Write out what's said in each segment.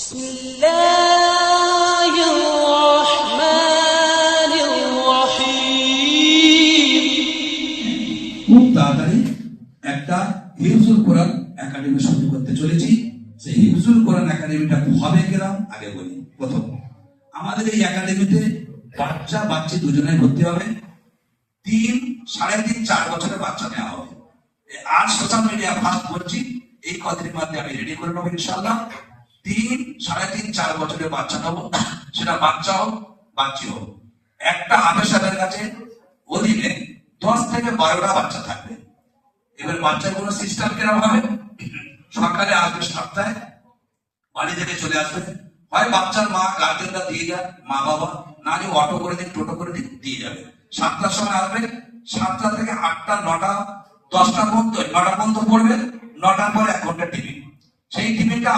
খুব তাড়াতাড়ি একটা হিফজুল কোরআন একাডেমি শুরু করতে চলেছি। সেই হিফজুল কোরআন একাডেমিটা হবে কিরকম আগে বলি। প্রথম, আমাদের এই একাডেমিতে বাচ্চা বাচ্চি দুজনে ভর্তি হবে। 3, 3.5, 4 বছরের বাচ্চা নেওয়া হবে। আর সোশ্যাল মিডিয়া ফার্স্ট বলছি, এই কদিনের মধ্যে আমি রেডি করে নেবো ইনশাআল্লাহ। 3, 3.5, 4 বছরের বাচ্চা নেবো, সেটা বাচ্চা হোক বাচ্চি হোক। একটা হাফেজের কাছে অধীনে 10 থেকে 12টা বাচ্চা থাকবে। এবার বাচ্চাগুলো সিস্টেম কেরকম হবে? সকালে আসবে 7টায়, বাড়ি থেকে চলে আসবে। হয় বাচ্চার মা গার্জেনরা দিয়ে যায়, মা বাবা, না যে অটো করে দিন, টোটো করে দিন, দিয়ে যাবে। 7টার সময় আসবে, 7টা থেকে 8টা, 9টা, 10টা পর্যন্ত, 9টা পর্যন্ত পড়বে। 9টার পরে 1 ঘন্টা টিফিন। সেই টিফিনটা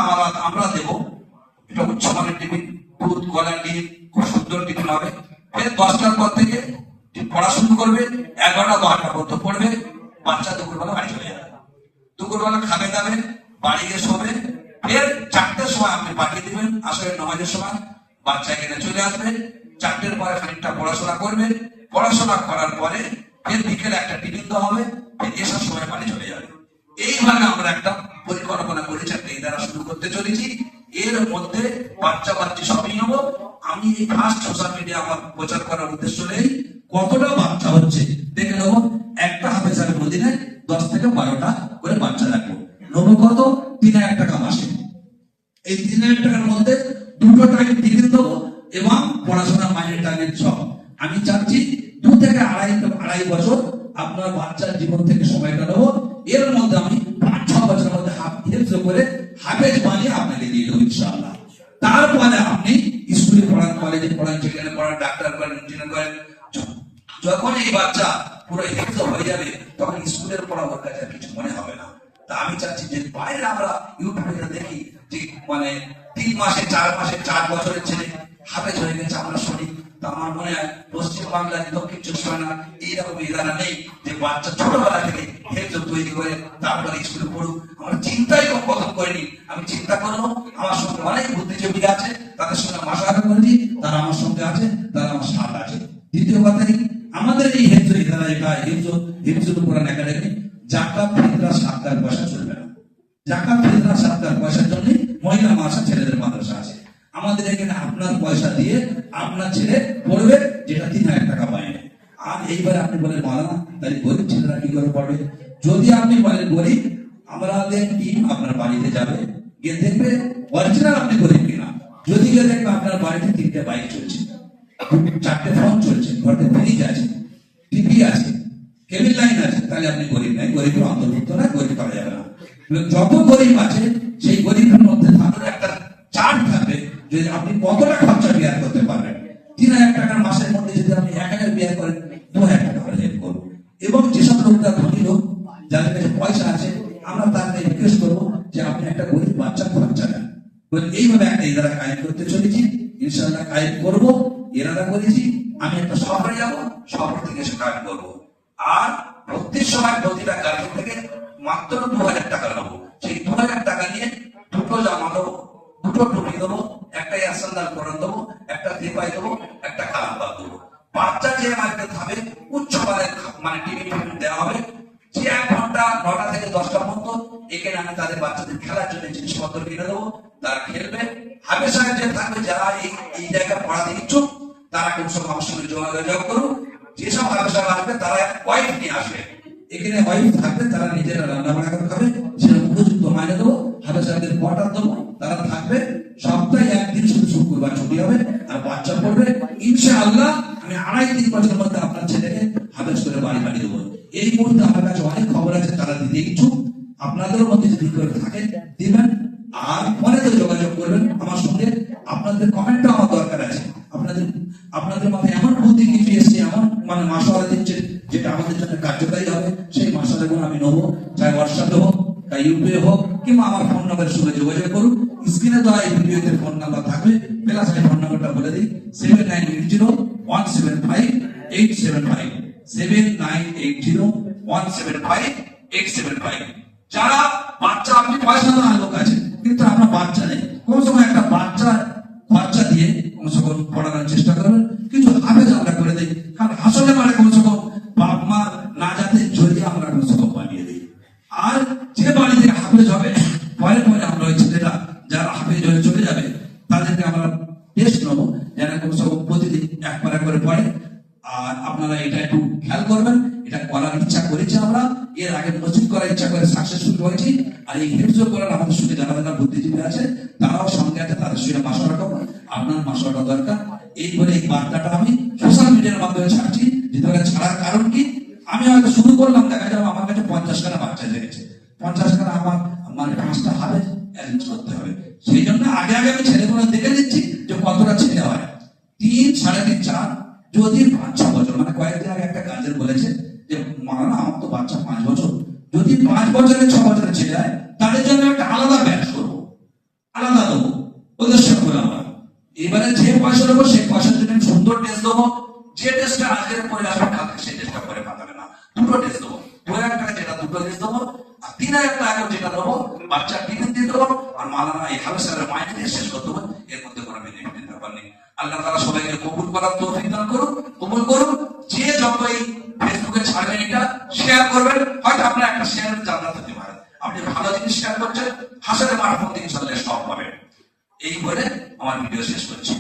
আমরা দেবো। এটা উচ্চমানের টিফিন, দুধ, কলা, ডিম, খুব সুন্দর টিফিন হবে। ফের 10টার পর থেকে পড়াশুনো করবে, 11টা 12টা পর্যন্ত পড়বে। বাচ্চা দুপুরবেলা বাড়ি চলে যাবে। দুপুরবেলা খাবে দাবে, বাড়ি গিয়ে শোবে। ফের 4টের সময় আপনি পাঠিয়ে দিবেন, আসলে নামাজের সময় বাচ্চা এখানে চলে আসবে। 4টের পরে খানিকটা পড়াশোনা করবে। পড়াশোনা করার পরে ফের বিকেলে একটা টিফিন দেওয়া হবে, ফের এসব সময় বাড়ি চলে যাবে। এইভাবে আমরা একটা পরিকল্পনা করেছি, একটা ইদারা শুরু করতে চলেছি। এর মধ্যে বাচ্চা বাচ্চা সবই নেবো। আমি এই ফার্স্ট সোশ্যাল মিডিয়া আমার প্রচার করার উদ্দেশ্য নেই, কতটা বাচ্চা হচ্ছে দেখে নেবো। একটা হাফেজের মধ্যে 10 থেকে 12টা করে বাচ্চা রাখবো। নেবো কত? 3,000 টাকা মাসে। এই 3,000 টাকার মধ্যে 2টো টাকা টিফিন দেবো এবং পড়াশোনা মাইনের টার্গেট সব। আমি চাচ্ছি 2 থেকে আড়াই বছর আপনার বাচ্চার জীবন থেকে সময়টা নেবো। এর মধ্যে আমি 5-6 বছরের মধ্যে হিফজ করে হাফেজ বানিয়ে আপনাকে দিয়ে দেবো ইনশাআল্লাহ। তারপরে আপনি স্কুলে পড়ান, কলেজে পড়ান, যেখানে পড়ান, ডাক্তার করেন, ইঞ্জিনিয়ার করেন, যখন এই বাচ্চা পুরো হিফজ হয়ে যাবে তখন স্কুলের পড়া ওর কাছে কিছু মনে হবে না। তা আমি চাচ্ছি যে বাইরে আমরা ইউটিউবে দেখি যে 3 মাসে 4 মাসে 4 বছরের ছেলে হাফেজ হয়ে গেছে, আমরা শুনি। তা আমার মনে হয় পশ্চিম বাংলায়, দক্ষিণ চব্বিশ পরগনা এইরকম ইদারা নেই যে বাচ্চা ছোটবেলা থেকে হেফজ তৈরি করে তারপরে স্কুলে পড়ুক। আমরা চিন্তাই কখন করিনি। আমি চিন্তা করবো, আমার সঙ্গে অনেক বুদ্ধিজীবী আছে, তাদের সঙ্গে মাশওয়ারা করেছি, তারা আমার সঙ্গে আছে, তারা আমার সাথে আছে। দ্বিতীয় কথা, আমাদের এই হেফজ ইদারা, এটা হিফজুল কোরআন একাডেমি, যাকাত ফিতরা সাদকার পয়সা চলবে না। যাকাত ফিতরা সাদকার পয়সার জন্য মহিলা মাদ্রাসা, ছেলেদের মাদ্রাসা আছে। আমাদের এখানে আপনার পয়সা দিয়ে আপনার ছেলে পড়বে, যেটা 3,000 টাকা পায় না। আর এইবার আপনি বলেন মাওলানা, তাহলে গরিব ছেলেরা কি করে পড়বে? যদি আপনি বলেন গরিব, আমাদের টিম আপনার বাড়িতে যাবে, গিয়ে দেখবে অরিজিনাল আপনি গরিব কিনা। যদি গিয়ে দেখবে আপনার বাড়িতে 3টে বাইক চলছে, 4টে ফোন চলছে, ঘরে ফ্রিজ আছে, টিভি আছে, কেবিল লাইন আছে, তাহলে আপনি গরিব নাই, গরিবের অন্তর্ভুক্ত না, গরিব করা যাবে না। যত গরিব আছে সেই গরিবের মধ্যে তাদের একটা চার্ট থাকবে যে আপনি কতটা খরচা বিয়ার করতে পারবেন। 3,000 টাকার মাসের মধ্যে যদি আপনি 1,000 বিয়ার করেন, 2,000 টাকা করে হেল্প করবো। এবং যেসব লোকটা ধনী লোক, যাদের কাছে পয়সা আছে, আমরা তাকে রিকোয়েস্ট করবো যে আপনি একটা গরিব বাচ্চা খরচা দেন। এইভাবে একটা ইদারা কায়েম করতে চলেছি, ইনশাআল্লাহ কায়েম করবো। ইরাদা করেছি আমি একটা শহরে যাবো, শহর থেকে এসে কায়েম করবো। আর ভর্তির সময় প্রতিটা গার্জেন থেকে মাত্র 2,000 টাকা নেবো। সেই 2,000 টাকা নিয়ে 2টো জামা দেবো, 2টো টুপি দেবো, একটা ইয়াসান্দাল কোরআন দেবো, একটা টিপাই দেবো, একটা কালাম বাদ দেবো। বাচ্চা যে মার্কেট হবে উচ্চ মানে টিফিন দেওয়া হবে। যে 1 ঘন্টা 9টা থেকে 10টা পর্যন্ত এখানে আমি তাদের বাচ্চাদের খেলার জন্য জিনিসপত্র কিনে দেবো, তারা খেলবে। হাফেজ সাহেব যে থাকবে, যারা এই জায়গায় পড়াতে ইচ্ছুক, তারা কোন সব আমার সঙ্গে যোগাযোগ করুন। যেসব হাফেজ সাহেব আসবে তারা ওয়াইফ নিয়ে আসবে, এখানে ওয়াইফ থাকবে, তারা নিজেরা রান্না বান্না করে খাবে, সেটা উপযুক্ত মাইনে দেবো। হাফেজ সাহেবদের কোয়ার্টার দেবো, তারা থাকবে। সপ্তাহে 1 দিন শুধু শুক্রবার ছুটি হবে, আর বাচ্চা পড়বে। ইনশাআল্লাহ আমি 2.5-3 বছরের মধ্যে আপনার ছেলেকে হাফেজ করে বাড়ি পাঠিয়ে দেবো। এই মুহূর্তে আমার কাছে অনেক খবর আছে, তারা দিতে ইচ্ছুক। আপনাদেরও মধ্যে যদি করে থাকে দিবেন, আর ফোনেতে যোগাযোগ করবেন আমার সঙ্গে। আপনাদের কমেন্টটা আমার দরকার আছে। আপনাদের মাথায় এমন বুদ্ধি কিছু এসছে, এমন মানে মাশওয়ারা দিচ্ছে যেটা আমাদের জন্য কার্যকারী হবে, সেই মাশওয়ারাগুলো আমি নেবো। চাই হোয়াটসঅ্যাপে হোক, তাই ইউপিআই হোক, কিংবা আমার ফোন নাম্বারের সঙ্গে যোগাযোগ করুন। স্ক্রিনে দেওয়া এই ভিডিওতে ফোন নাম্বার থাকবে, প্লাস আমি ফোন নাম্বারটা বলে দিই, 7980-175-875, 7980-175-875। যারা বাচ্চা, আপনি পয়সা দেওয়ার লোক আছে কিন্তু আপনার বাচ্চা নেই, কোন সময় একটা আপনারা এটা একটু খেয়াল করবেন। এটা করার ইচ্ছা করেছি আমরা, এর আগে মসজিদ করার ইচ্ছা করে সাকসেসফুল হয়েছি। আর এই হিফজুল কোরআন আমাদের সঙ্গে যারা যারা বুদ্ধিজীবী আছে তারাও সঙ্গে আছে, তাদের সঙ্গে মাসওয়ারা করবো। আপনার মাসওয়ারা দরকার। এই বলে এই বার্তাটা আমি সোশ্যাল মিডিয়ার মাধ্যমে ছাড়ছি। যেটা ছাড়ার কারণ কি, আমি হয়তো শুরু করলাম, দেখা যাবে আমার কাছে 50 খানা বাচ্চা জেগেছে, 50 খানা আমার মানে 5টা হাবে অ্যারেঞ্জ করতে হবে। সেই জন্য আগে আগে আমি ছেলেগুলো দেখে দিচ্ছি যে কতটা ছেলে হয়, 3, 3.5, 4, যদি 5-6 বছর, মানে কয়েকদিন আগে একটা গার্জেন বলেছে যে মানা আমার তো বাচ্চা 5 বছর, যদি 5 বছরের 6 বছরের ছেলে হয় তাদের জন্য একটা আলাদা ব্যাচ করবো, আলাদা দেবো ওদের সঙ্গে আমরা। এবারে যে পয়সা দেবো সেই পয়সার জন্য আমি সুন্দর টেস্ট দেবো। যে টেস্টটা আজকের পরে আসবে কালকে সেই টেস্টটা পরে পাঠাবে না, দুটো টেস্ট দেবো। 2,000 টাকা যেটা দুটো টেস্ট দেবো, আর 3,000 টাকা যেটা দেবো বাচ্চা টিফিন দিয়ে দেবো, আর মালানা এই হাবেসারের মাইনে দিয়ে শেষ করতে হবে। এর মধ্যে কোনো বেনিফিটের ব্যাপার নেই। আল্লাহ তাআলা সবাইকে কবুল করার তৌফিক দান করুন, কবুল করুন। যে যত এই ফেসবুকে ছাড়বেন, এটা শেয়ার করবেন, হয়তো আপনার একটা শেয়ারের জান্নাত হতে পারে। আপনি ভালো জিনিস শেয়ার করছেন, হাসারে মারফত ইনশাআল্লাহ সব পাবেন। এই বলে আমার ভিডিও শেষ করছি।